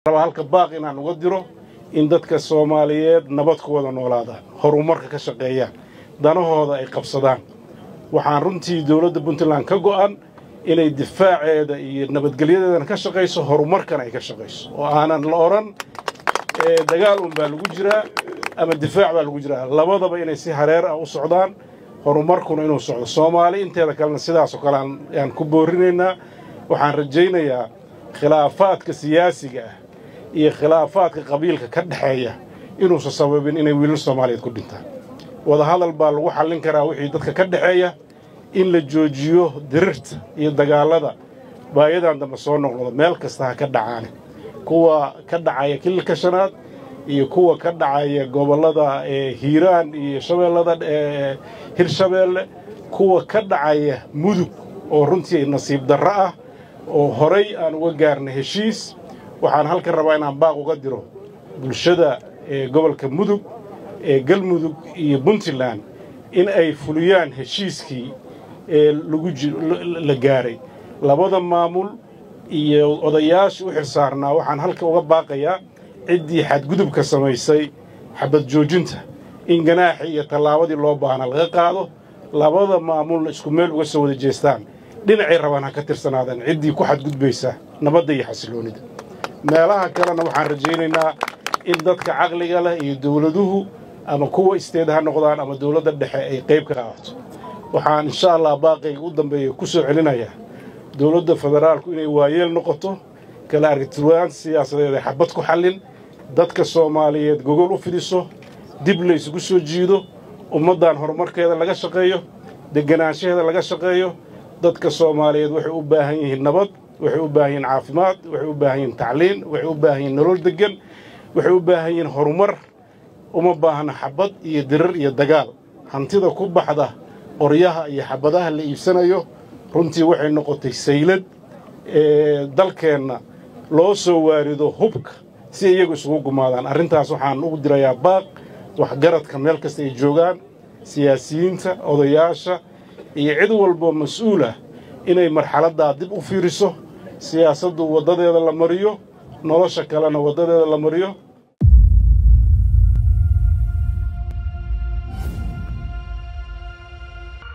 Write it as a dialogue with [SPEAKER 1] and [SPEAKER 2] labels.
[SPEAKER 1] halka baaq inaan uga diro in dadka Soomaaliyeed nabad ku wada noolaadaan horumarka ka shaqeeyaan danahooda ay qabsadaan waxaan runtii dawladda Puntland ka go'an inay difaaceeda iyo nabadgelyadeeda ka shaqeyso horumarkan ay ka shaqeyso oo aanan la oran dagaal baa lagu jiraa ama difaac baa lagu jiraa labadaba inay si hareer ah u socdaan horumarkuna inuu socdo Soomaali inteeda kalena sidaas oo kale aan ku boorineynaa waxaan rajaynayaa khilaafaadka siyaasiga ah iyo khilaafaadka qabiilka ka dhaxeeya inuu sababin inay wiilal Soomaaliyeed ku dhintaan wada hadal baa lagu xallin karaa wixii dadka ka dhaxeeya in la joojiyo dirirta iyo dagaalada baayadan dambe soo noqdo meel kasta ka dhacaan kuwa ka dhacaya kilka shanaad iyo kuwa ka dhacaya gobolada Hiiraan iyo Shabeellada Hirshabeelle kuwa ka dhacaya Mudug oo runtii nasiib darro ah oo horay aan uga gaarnay heshiis waxaan halka rabaa inaan baaq uga diro bulshada gobolka Mudug Galmudug iyo Puntland in ay fuliyaan heshiiskii la gaaray labada maamul iyo odayaasha u xirsaarnaa waxaan halka uga baaqayaa ciddii xadgudubka samaysay xabad joojinta in ganaaxi iyo tallaabadii loo baahnaa laga qaado labada maamul isku meel uga soo wada jeestaan dhinacay rabaan ha ka tirsanaadaan ciddii ku xadgudbaysa nabadda iyo xasiloonida meelaha kalena waxaan rajaynaynaa in dadka caqliga leh iyo dawladuhu ama kuwa isteed ha noqdaan ama dawladda dhexe ay qayb ka qaato waxaan insha Allah baaqayga u dambeeyo ku soo celinayaa dawladda federaalku inay waayeel noqoto kala aragtiwaan siyaasadeed ay xabad ku xallin dadka Soomaaliyeed gogol u fidiso dib la isugu soo jiido ummadan horumarkeeda laga shaqeeyo deganaanshaheeda laga shaqeeyo dadka Soomaaliyeed waxay u baahan yihiin nabad waxay u baahan yihiin caafimaad waxay u baahan yihiin tacliin waxay u baahan yihiin nolol degan waxay u baahan yihiin horumar uma baahna xabad iyo dirir iyo dagaal hantida ku baxda qoryaha iyo xabadaha la iibsanayo runtii waxay noqotay saylad dalkeena loo soo waarido hubka si iyagu isugu gumaadaan arrintaas waxaan ugu dirayaa baaq wax garadka meel kasta ay joogaan siyaasiyiinta odayaasha iyo cid walba mas'uul ah inay marxaladda dib u fiiriso siyaasaddu wadadeeda la mariyo nolosha kalena wadadeeda la mariyo